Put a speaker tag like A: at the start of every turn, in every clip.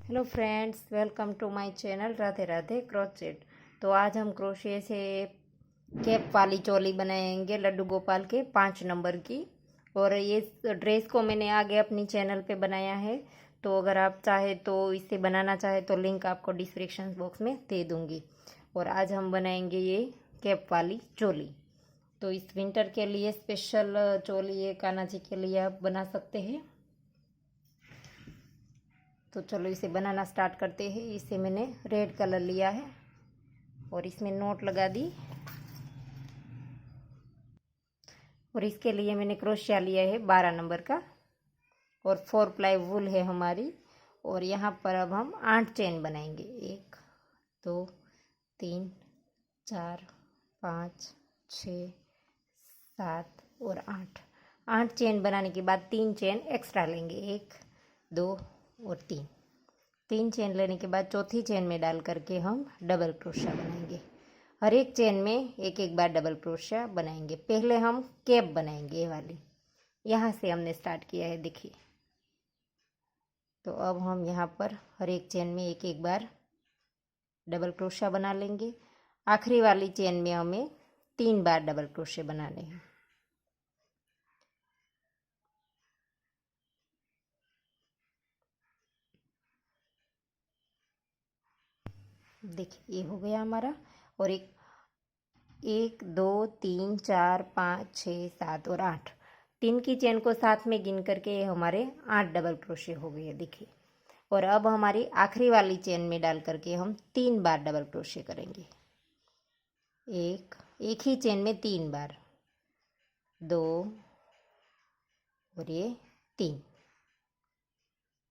A: Hello friends, welcome to my channel Radhe Radhe crochet. तो आज हम क्रोशे से कैप वाली चोली बनाएंगे लड्डू गोपाल के 5 नंबर की। और ये ड्रेस को मैंने आगे अपनी चैनल पे बनाया है, तो अगर आप चाहे तो इसे बनाना चाहे तो लिंक आपको डिस्क्रिप्शन बॉक्स में दे दूँगी। और आज हम बनाएंगे ये कैप वाली चोली। तो इस विंटर के लिए स्पेशल चोली ये कान्हा जी के लिए आप बना सकते हैं। तो चलो इसे बनाना स्टार्ट करते हैं। इसे मैंने रेड कलर लिया है और इसमें नोट लगा दी। और इसके लिए मैंने क्रोशिया लिया है 12 नंबर का और 4 प्लाई वूल है हमारी। और यहाँ पर अब हम 8 चेन बनाएंगे। 1 2 3 4 5 6 7 और 8 चेन बनाने के बाद 3 चेन एक्स्ट्रा लेंगे। 1 2 और 3 चेन लेने के बाद चौथी चेन में डाल करके हम डबल क्रोशिया बनाएंगे। हर एक चेन में एक एक बार डबल क्रोशिया बनाएंगे। पहले हम कैप बनाएंगे, ये वाली यहाँ से हमने स्टार्ट किया है, देखिए। तो अब हम यहाँ पर हर एक चेन में एक एक बार डबल क्रोशिया बना लेंगे। आखिरी वाली चेन में हमें 3 बार डबल क्रोशिया बनाने हैं। देखिए ये हो गया हमारा। और 1 2 3 4 5 6 7 और 8 3 की चेन को साथ में गिन करके ये हमारे 8 डबल क्रोशे हो गए, देखिए। और अब हमारी आखिरी वाली चेन में डाल करके हम 3 बार डबल क्रोशे करेंगे। एक ही चेन में 3 बार, 2 और ये 3,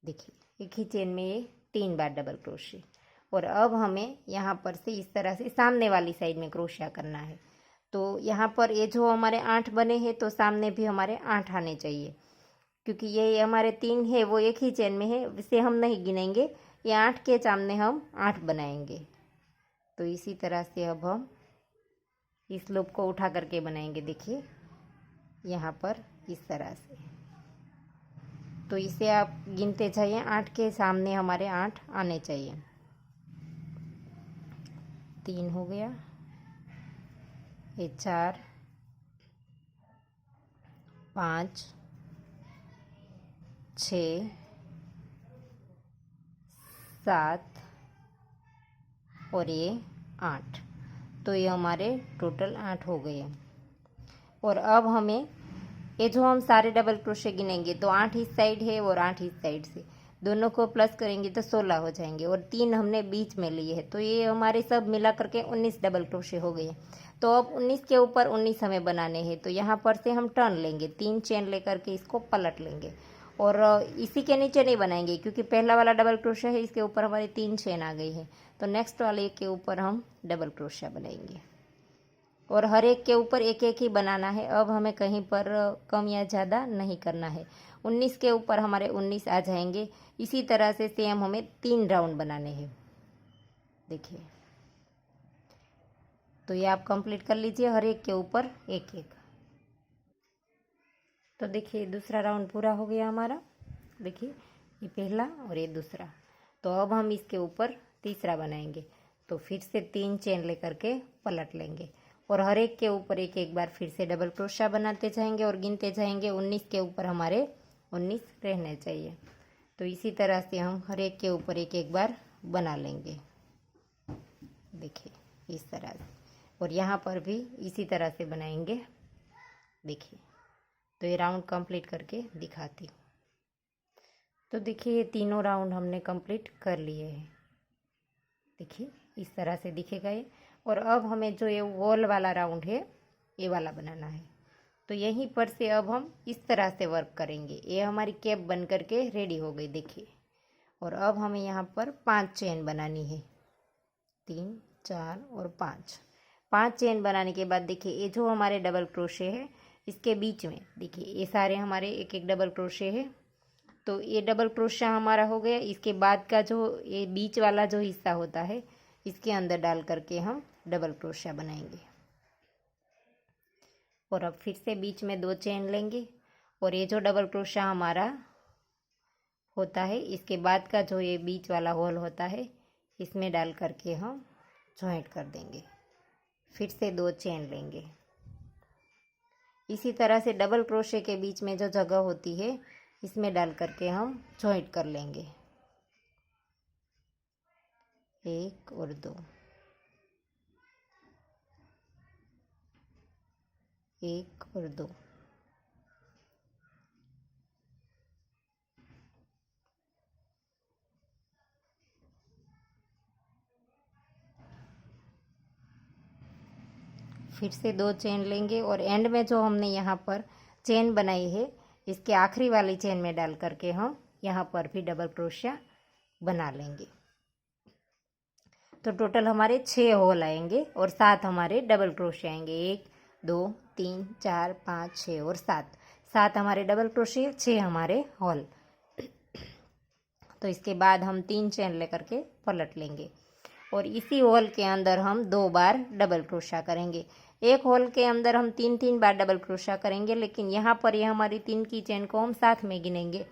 A: देखिए एक ही चेन में ये 3 बार डबल क्रोशे। और अब हमें यहाँ पर से इस तरह से सामने वाली साइड में क्रोशिया करना है। तो यहाँ पर ये जो हमारे 8 बने हैं तो सामने भी हमारे 8 आने चाहिए, क्योंकि ये हमारे 3 है वो एक ही चेन में है, इसे हम नहीं गिनेंगे। ये 8 के सामने हम 8 बनाएंगे। तो इसी तरह से अब हम इस लूप को उठा करके बनाएंगे, देखिए यहाँ पर इस तरह से। तो इसे आप गिनते जाइए, 8 के सामने हमारे 8 आने चाहिए। 3 हो गया, ये 4 5 6 7 और ये 8। तो ये हमारे टोटल 8 हो गए। और अब हमें ये जो हम सारे डबल क्रोशे गिनेंगे तो 8 इस साइड है और 8 इस साइड से, दोनों को प्लस करेंगे तो 16 हो जाएंगे। और 3 हमने बीच में लिए हैं, तो ये हमारे सब मिला करके 19 डबल क्रोशे हो गए। तो अब 19 के ऊपर 19 हमें बनाने हैं। तो यहाँ पर से हम टर्न लेंगे, 3 चेन लेकर के इसको पलट लेंगे। और इसी के नीचे नहीं बनाएंगे, क्योंकि पहला वाला डबल क्रोशा है, इसके ऊपर हमारी 3 चेन आ गई है। तो नेक्स्ट वाले के ऊपर हम डबल क्रोशा बनाएंगे और हर एक के ऊपर एक एक ही बनाना है। अब हमें कहीं पर कम या ज़्यादा नहीं करना है। 19 के ऊपर हमारे 19 आ जाएंगे। इसी तरह से सेम हमें 3 राउंड बनाने हैं, देखिए। तो ये आप कंप्लीट कर लीजिए, हर एक के ऊपर एक एक। तो देखिए दूसरा राउंड पूरा हो गया हमारा, देखिए ये पहला और ये दूसरा। तो अब हम इसके ऊपर तीसरा बनाएंगे। तो फिर से 3 चेन लेकर के पलट लेंगे और हर एक के ऊपर एक एक बार फिर से डबल क्रोशा बनाते जाएंगे और गिनते जाएंगे। 19 के ऊपर हमारे 19 रहने चाहिए। तो इसी तरह से हम हर एक के ऊपर एक एक बार बना लेंगे, देखिए इस तरह से। और यहाँ पर भी इसी तरह से बनाएंगे, देखिए। तो ये राउंड कंप्लीट करके दिखाती हूँ। तो देखिए ये तीनों राउंड हमने कंप्लीट कर लिए हैं, देखिए इस तरह से दिखेगा ये। और अब हमें जो ये वॉल वाला राउंड है, ये वाला बनाना है। तो यहीं पर से अब हम इस तरह से वर्क करेंगे। ये हमारी कैप बन करके रेडी हो गई, देखिए। और अब हमें यहाँ पर 5 चेन बनानी है, 3 4 और 5 चेन बनाने के बाद देखिए ये जो हमारे डबल क्रोशे है इसके बीच में, देखिए ये सारे हमारे एक एक डबल क्रोशे है। तो ये डबल क्रोशा हमारा हो गया। इसके बाद का जो ये बीच वाला जो हिस्सा होता है, इसके अंदर डाल करके हम डबल क्रोशा बनाएंगे। और अब फिर से बीच में 2 चेन लेंगे और ये जो डबल क्रोशा हमारा होता है, इसके बाद का जो ये बीच वाला होल होता है इसमें डाल करके हम जॉइंट कर देंगे। फिर से 2 चेन लेंगे। इसी तरह से डबल क्रोशे के बीच में जो जगह होती है इसमें डाल करके हम जॉइंट कर लेंगे। 1 और 2, 1 और 2। फिर से 2 चेन लेंगे और एंड में जो हमने यहाँ पर चेन बनाई है इसके आखिरी वाली चेन में डाल करके हम यहाँ पर भी डबल क्रोशिया बना लेंगे। तो टोटल हमारे 6 होल आएंगे और 7 हमारे डबल क्रोशिया आएंगे। 1 2 3 4 5 6 और 7 हमारे डबल क्रोशिया, 6 हमारे होल। तो इसके बाद हम 3 चेन लेकर के पलट लेंगे और इसी होल के अंदर हम 2 बार डबल क्रोशिया करेंगे। एक होल के अंदर हम 3 बार डबल क्रोशिया करेंगे, लेकिन यहाँ पर ये हमारी 3 की चेन को हम साथ में गिनेंगे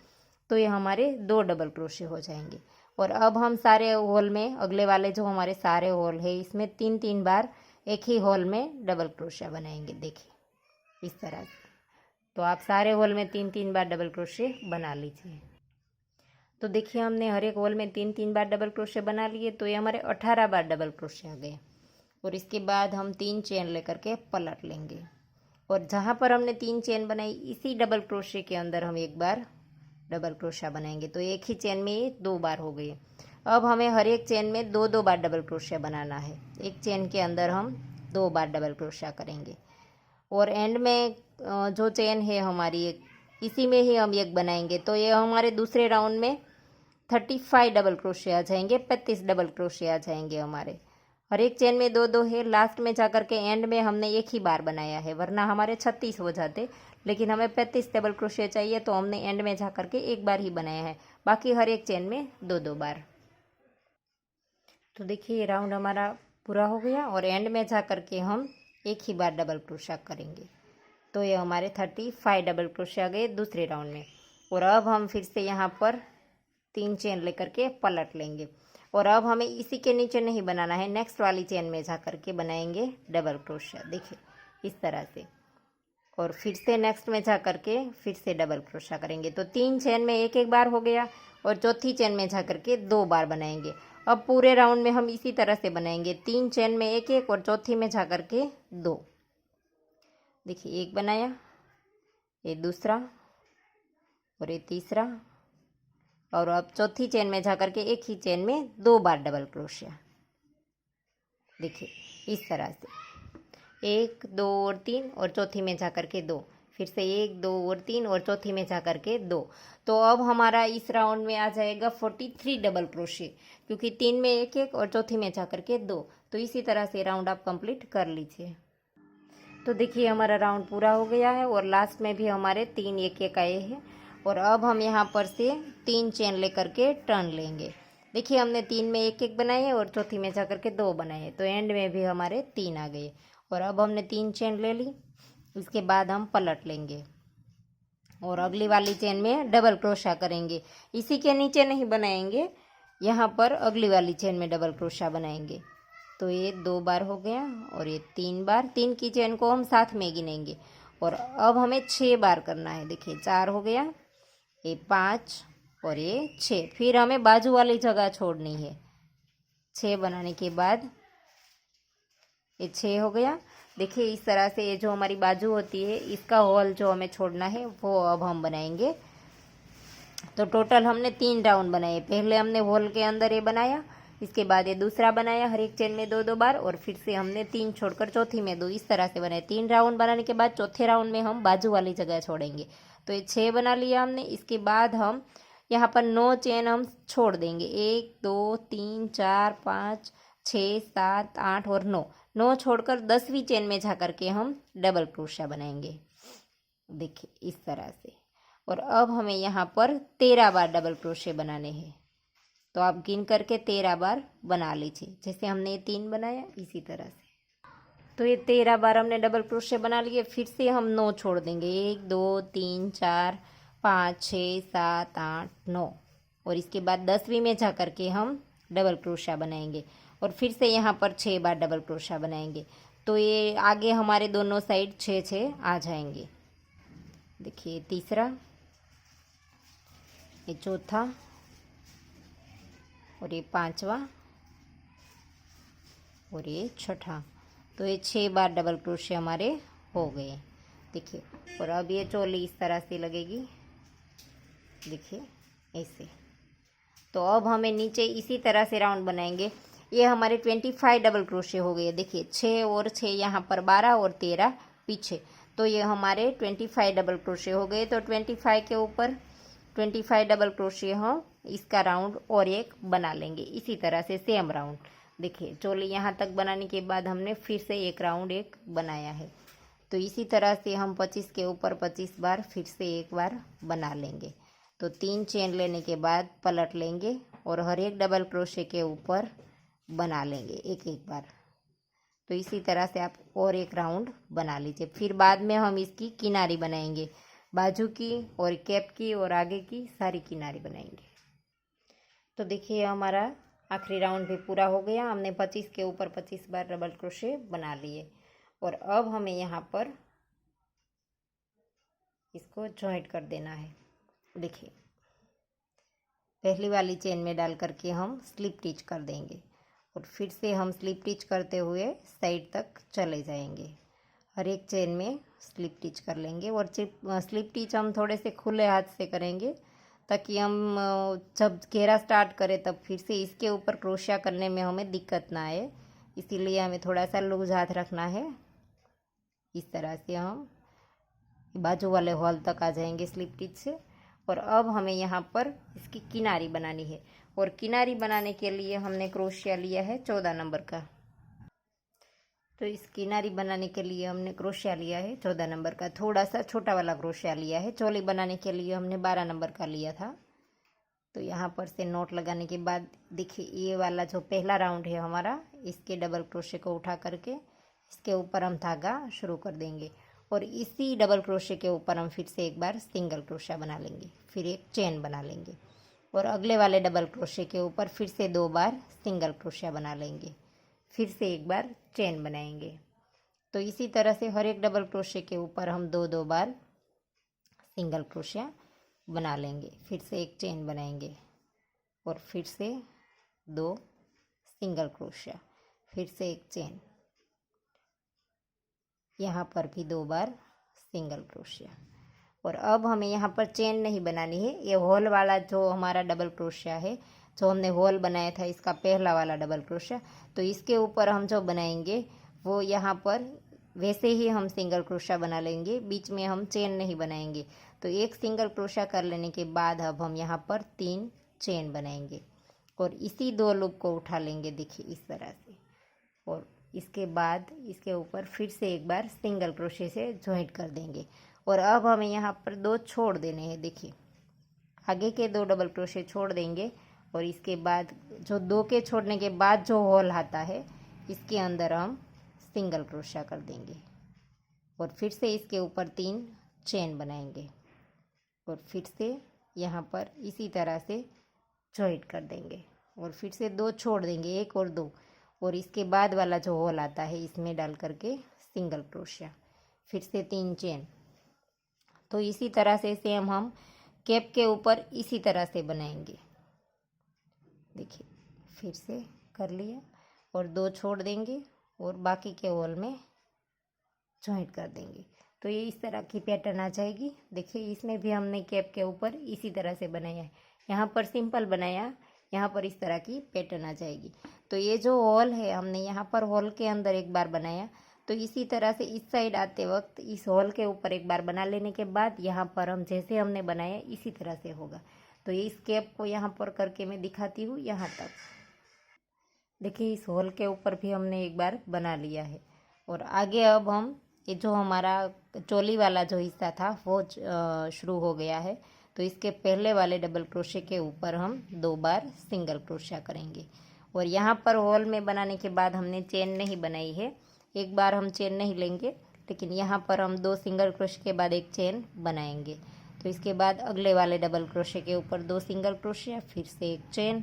A: तो ये हमारे 2 डबल क्रोशिया हो जाएंगे। और अब हम सारे होल में, अगले वाले जो हमारे सारे होल है इसमें 3 बार एक ही होल में डबल क्रोशिया बनाएंगे। देखिए इस तरह से। तो आप सारे होल में 3 बार डबल क्रोशिया बना लीजिए। तो देखिए हमने हर एक होल में 3 बार डबल क्रोशिया बना लिए, तो ये हमारे 18 बार डबल क्रोशिया आ गए। और इसके बाद हम 3 चेन लेकर के पलट लेंगे और जहाँ पर हमने 3 चेन बनाई इसी डबल क्रोशिया के अंदर हम 1 बार डबल क्रोशिया बनाएंगे। तो एक ही चेन में ये 2 बार हो गई। अब हमें हर एक चेन में 2 बार डबल क्रोशिया बनाना है। एक चेन के अंदर हम 2 बार डबल क्रोशिया करेंगे और एंड में जो चेन है हमारी एक, इसी में ही हम एक बनाएंगे। तो ये हमारे दूसरे राउंड में 35 डबल क्रोशिया आ जाएंगे, 35 डबल क्रोशिया आ जाएंगे हमारे। हर एक चेन में 2 है। लास्ट में जाकर के एंड में हमने एक ही बार बनाया है, वरना हमारे 36 हो जाते, लेकिन हमें 35 डबल क्रोशिया चाहिए तो हमने एंड में जाकर के एक बार ही बनाया है, बाकी हर एक चेन में 2 बार। तो देखिए ये राउंड हमारा पूरा हो गया और एंड में जाकर के हम एक ही बार डबल क्रोशिया करेंगे। तो ये हमारे 35 डबल क्रोशिया गए दूसरे राउंड में। और अब हम फिर से यहाँ पर 3 चेन लेकर के पलट लेंगे और अब हमें इसी के नीचे नहीं बनाना है, नेक्स्ट वाली चेन में जा करके बनाएंगे डबल क्रोशिया। देखिए इस तरह से। और फिर से नेक्स्ट में जा करके फिर से डबल क्रोशिया करेंगे। तो 3 चेन में एक बार हो गया और चौथी चेन में जा करके 2 बार बनाएंगे। अब पूरे राउंड में हम इसी तरह से बनाएंगे, 3 चेन में एक और चौथी में जा करके 2। देखिए एक बनाया, ये दूसरा और ये तीसरा, और अब चौथी चेन में जाकर के एक ही चेन में 2 बार डबल क्रोशिया। देखिए इस तरह से 1 2 और 3 और चौथी में जाकर के 2, फिर से 1 2 और 3 और चौथी में जाकर के 2। तो अब हमारा इस राउंड में आ जाएगा 43 डबल क्रोशिया, क्योंकि 3 में एक और चौथी में जाकर के 2। तो इसी तरह से राउंड आप कंप्लीट कर लीजिए। तो देखिए हमारा राउंड पूरा हो गया है और लास्ट में भी हमारे 3 एक आए हैं। और अब हम यहाँ पर से 3 चेन लेकर के टर्न लेंगे। देखिए हमने 3 में एक बनाए हैं और चौथी में जाकर के 2 बनाए हैं, तो एंड में भी हमारे 3 आ गए। और अब हमने 3 चेन ले ली, इसके बाद हम पलट लेंगे और अगली वाली चेन में डबल क्रोशिया करेंगे। इसी के नीचे नहीं बनाएंगे, यहाँ पर अगली वाली चेन में डबल क्रोशिया बनाएंगे। तो ये 2 बार हो गया और ये 3 बार। 3 की चेन को हम साथ में गिनेंगे और अब हमें 6 बार करना है। देखिए 4 हो गया, ये 5 और ये 6। फिर हमें बाजू वाली जगह छोड़नी है। 6 बनाने के बाद ये 6 हो गया। देखिए इस तरह से ये जो हमारी बाजू होती है इसका होल जो हमें छोड़ना है वो अब हम बनाएंगे। तो टोटल हमने 3 राउंड बनाए। पहले हमने होल के अंदर ये बनाया, इसके बाद ये दूसरा बनाया हर एक चेन में 2 बार, और फिर से हमने 3 छोड़कर चौथी में 2, इस तरह से बनाए। 3 राउंड बनाने के बाद चौथे राउंड में हम बाजू वाली जगह छोड़ेंगे। तो ये 6 बना लिया हमने। इसके बाद हम यहाँ पर 9 चेन हम छोड़ देंगे। 1 2 3 4 5 6 7 8 और 9 छोड़कर 10वीं चेन में जा करके हम डबल क्रोशिया बनाएंगे। देखिए इस तरह से। और अब हमें यहाँ पर 13 बार डबल क्रोशिया बनाने हैं। तो आप गिन करके 13 बार बना लीजिए, जैसे हमने ये 3 बनाया इसी तरह से। तो ये 13 बार हमने डबल क्रोशिया बना लिए। फिर से हम 9 छोड़ देंगे। 1 2 3 4 5 6 7 8 9। और इसके बाद 10वीं में जा करके हम डबल क्रोशिया बनाएंगे और फिर से यहाँ पर 6 बार डबल क्रोशिया बनाएंगे। तो ये आगे हमारे दोनों साइड 6 आ जाएंगे। देखिए तीसरा, ये चौथा और ये पांचवा और ये छठा। तो ये 6 बार डबल क्रोशिया हमारे हो गए। देखिए, और अब ये चोली इस तरह से लगेगी, देखिए ऐसे। तो अब हमें नीचे इसी तरह से राउंड बनाएंगे। ये हमारे 25 डबल क्रोशिया हो गए। देखिए 6 और 6 यहाँ पर 12 और 13 पीछे। तो ये हमारे 25 डबल क्रोशिया हो गए। तो 25 के ऊपर 25 डबल क्रोशिया हम इसका राउंड और एक बना लेंगे इसी तरह से सेम राउंड। देखिए चोली यहाँ तक बनाने के बाद हमने फिर से एक राउंड एक बनाया है। तो इसी तरह से हम 25 के ऊपर 25 बार फिर से एक बार बना लेंगे। तो 3 चेन लेने के बाद पलट लेंगे और हर एक डबल क्रोशिया के ऊपर बना लेंगे एक एक बार। तो इसी तरह से आप और एक राउंड बना लीजिए। फिर बाद में हम इसकी किनारी बनाएंगे, बाजू की और कैप की और आगे की सारी किनारी बनाएंगे। तो देखिए हमारा आखिरी राउंड भी पूरा हो गया। हमने 25 के ऊपर 25 बार डबल क्रोशिया बना लिए और अब हमें यहाँ पर इसको जॉइंट कर देना है। देखिए पहली वाली चेन में डाल करके हम स्लिप टिच कर देंगे और फिर से हम स्लिप टिच करते हुए साइड तक चले जाएंगे। हर एक चेन में स्लिप टिच कर लेंगे और स्लिप टिच हम थोड़े से खुले हाथ से करेंगे ताकि हम जब घेरा स्टार्ट करें तब फिर से इसके ऊपर क्रोशिया करने में हमें दिक्कत ना आए। इसीलिए हमें थोड़ा सा लूज हाथ रखना है। इस तरह से हम बाजू वाले हॉल तक आ जाएंगे स्लिप टिच से। और अब हमें यहाँ पर इसकी किनारी बनानी है और किनारी बनाने के लिए हमने क्रोशिया लिया है 14 नंबर का। तो इस किनारी बनाने के लिए हमने क्रोशिया लिया है 14 नंबर का, थोड़ा सा छोटा वाला क्रोशिया लिया है। चोली बनाने के लिए हमने 12 नंबर का लिया था। तो यहाँ पर से नोट लगाने के बाद देखिए ये वाला जो पहला राउंड है हमारा, इसके डबल क्रोशिया को उठा करके इसके ऊपर हम धागा शुरू कर देंगे और इसी डबल क्रोशिया के ऊपर हम फिर से एक बार सिंगल क्रोशिया बना लेंगे, फिर एक चेन बना लेंगे और अगले वाले डबल क्रोशिया के ऊपर फिर से 2 बार सिंगल क्रोशिया बना लेंगे, फिर से एक बार चेन बनाएंगे। तो इसी तरह से हर एक डबल क्रोशिया के ऊपर हम 2-2 बार सिंगल क्रोशिया बना लेंगे, फिर से एक चेन बनाएंगे और फिर से 2 सिंगल क्रोशिया, फिर से एक चेन, यहाँ पर भी 2 बार सिंगल क्रोशिया। और अब हमें यहाँ पर चेन नहीं बनानी है। ये होल वाला जो हमारा डबल क्रोशिया है, जो हमने होल बनाया था इसका पहला वाला डबल क्रोशिया, तो इसके ऊपर हम जो बनाएंगे वो यहाँ पर वैसे ही हम सिंगल क्रोशिया बना लेंगे, बीच में हम चेन नहीं बनाएंगे। तो एक सिंगल क्रोशिया कर लेने के बाद अब हम यहाँ पर 3 चेन बनाएंगे और इसी 2 लूप को उठा लेंगे, देखिए इस तरह से। और इसके बाद इसके ऊपर फिर से एक बार सिंगल क्रोशिया से जॉइंट कर देंगे और अब हमें यहाँ पर 2 छोड़ देने हैं। देखिए आगे के 2 डबल क्रोशिया छोड़ देंगे और इसके बाद जो 2 के छोड़ने के बाद जो होल आता है इसके अंदर हम सिंगल क्रोशिया कर देंगे और फिर से इसके ऊपर 3 चेन बनाएंगे और फिर से यहाँ पर इसी तरह से जॉइंट कर देंगे और फिर से 2 छोड़ देंगे, 1 और 2, और इसके बाद वाला जो होल आता है इसमें डाल करके सिंगल क्रोशिया, फिर से 3 चेन। तो इसी तरह से सेम हम कैप के ऊपर इसी तरह से बनाएंगे। देखिए फिर से कर लिया और 2 छोड़ देंगे और बाकी के होल में जॉइंट कर देंगे। तो ये इस तरह की पैटर्न आ जाएगी। देखिए इसमें भी हमने कैप के ऊपर इसी तरह से बनाया है, यहाँ पर सिंपल बनाया, यहाँ पर इस तरह की पैटर्न आ जाएगी। तो ये जो होल है हमने यहाँ पर होल के अंदर एक बार बनाया, तो इसी तरह से इस साइड आते वक्त इस होल के ऊपर एक बार बना लेने के बाद यहाँ पर हम जैसे हमने बनाया इसी तरह से होगा। तो ये इस कैप को यहाँ पर करके मैं दिखाती हूँ यहाँ तक। देखिए इस होल के ऊपर भी हमने एक बार बना लिया है और आगे अब हम ये जो हमारा चोली वाला जो हिस्सा था वो शुरू हो गया है। तो इसके पहले वाले डबल क्रोशिया के ऊपर हम 2 बार सिंगल क्रोशिया करेंगे और यहाँ पर होल में बनाने के बाद हमने चेन नहीं बनाई है, एक बार हम चेन नहीं लेंगे, लेकिन यहाँ पर हम 2 सिंगल क्रोशिया के बाद एक चेन बनाएंगे। तो इसके बाद अगले वाले डबल क्रोशे के ऊपर 2 सिंगल क्रोशिया, फिर से एक चेन,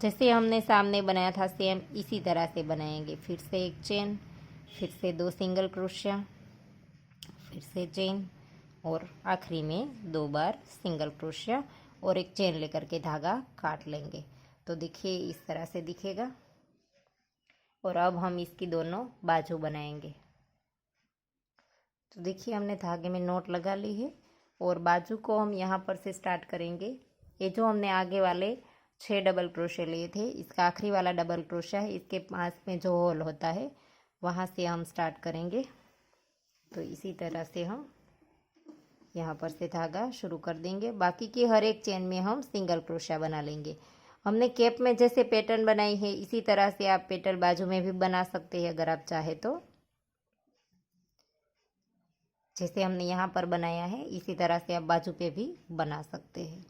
A: जैसे हमने सामने बनाया था सेम इसी तरह से बनाएंगे। फिर से एक चेन, फिर से 2 सिंगल क्रोशिया, फिर से चेन और आखिरी में 2 बार सिंगल क्रोशिया और एक चेन लेकर के धागा काट लेंगे। तो देखिए इस तरह से दिखेगा। और अब हम इसकी दोनों बाजू बनाएंगे। तो देखिए हमने धागे में नोट लगा ली है और बाजू को हम यहाँ पर से स्टार्ट करेंगे। ये जो हमने आगे वाले 6 डबल क्रोशे लिए थे, इसका आखिरी वाला डबल क्रोशा है, इसके पास में जो होल होता है वहाँ से हम स्टार्ट करेंगे। तो इसी तरह से हम यहाँ पर से धागा शुरू कर देंगे। बाकी की हर एक चेन में हम सिंगल क्रोशिया बना लेंगे। हमने कैप में जैसे पैटर्न बनाई है इसी तरह से आप पैटर्न बाजू में भी बना सकते हैं अगर आप चाहे तो। जैसे हमने यहाँ पर बनाया है इसी तरह से आप बाजू पे भी बना सकते हैं,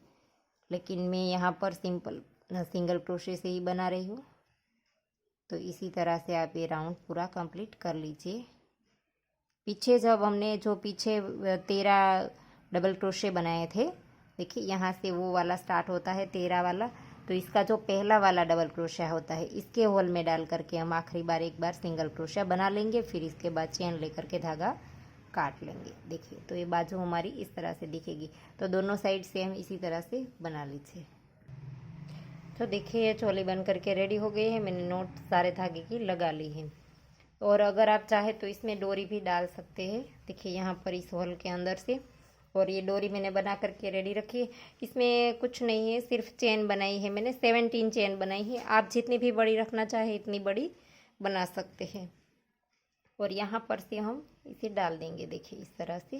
A: लेकिन मैं यहाँ पर सिंपल सिंगल क्रोशे से ही बना रही हूँ। तो इसी तरह से आप ये राउंड पूरा कंप्लीट कर लीजिए। पीछे जब हमने जो पीछे 13 डबल क्रोशे बनाए थे, देखिए यहाँ से वो वाला स्टार्ट होता है 13 वाला, तो इसका जो पहला वाला डबल क्रोशिया होता है इसके होल में डाल करके हम आखिरी बार एक बार सिंगल क्रोशिया बना लेंगे। फिर इसके बाद चेन लेकर के धागा काट लेंगे। देखिए तो ये बाजू हमारी इस तरह से दिखेगी। तो दोनों साइड से हम इसी तरह से बना लीजिए। तो देखिए ये चोली बन करके रेडी हो गई है। मैंने नोट सारे धागे की लगा ली है और अगर आप चाहे तो इसमें डोरी भी डाल सकते हैं। देखिए यहाँ पर इस होल के अंदर से, और ये डोरी मैंने बना करके रेडी रखी है। इसमें कुछ नहीं है, सिर्फ चेन बनाई है मैंने, 17 चेन बनाई है। आप जितनी भी बड़ी रखना चाहे इतनी बड़ी बना सकते हैं। और यहाँ पर से हम इसे डाल देंगे। देखिए इस तरह से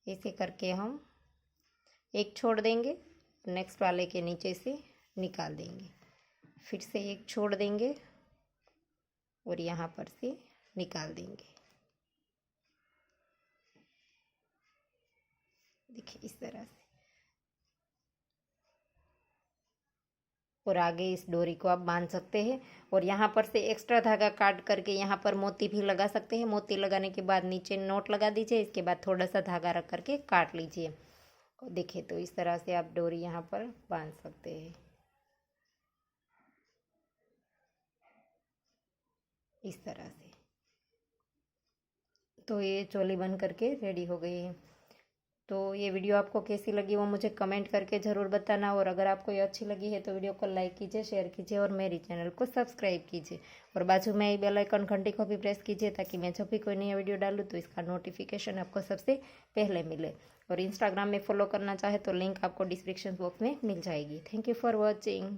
A: ऐसे करके हम एक छोड़ देंगे, नेक्स्ट वाले के नीचे से निकाल देंगे, फिर से एक छोड़ देंगे और यहाँ पर से निकाल देंगे। देखिए इस तरह से। और आगे इस डोरी को आप बांध सकते हैं और यहाँ पर से एक्स्ट्रा धागा काट करके यहाँ पर मोती भी लगा सकते हैं। मोती लगाने के बाद नीचे नोट लगा दीजिए, इसके बाद थोड़ा सा धागा रख करके काट लीजिए। देखिए तो इस तरह से आप डोरी यहाँ पर बांध सकते हैं इस तरह से। तो ये चोली बन करके रेडी हो गई है। तो ये वीडियो आपको कैसी लगी वो मुझे कमेंट करके ज़रूर बताना। और अगर आपको ये अच्छी लगी है तो वीडियो को लाइक कीजिए, शेयर कीजिए और मेरी चैनल को सब्सक्राइब कीजिए। और बाजू में बेल आइकन घंटी को भी प्रेस कीजिए ताकि मैं जब भी कोई नया वीडियो डालूँ तो इसका नोटिफिकेशन आपको सबसे पहले मिले। और इंस्टाग्राम में फॉलो करना चाहे तो लिंक आपको डिस्क्रिप्शन बॉक्स में मिल जाएगी। Thank you for watching.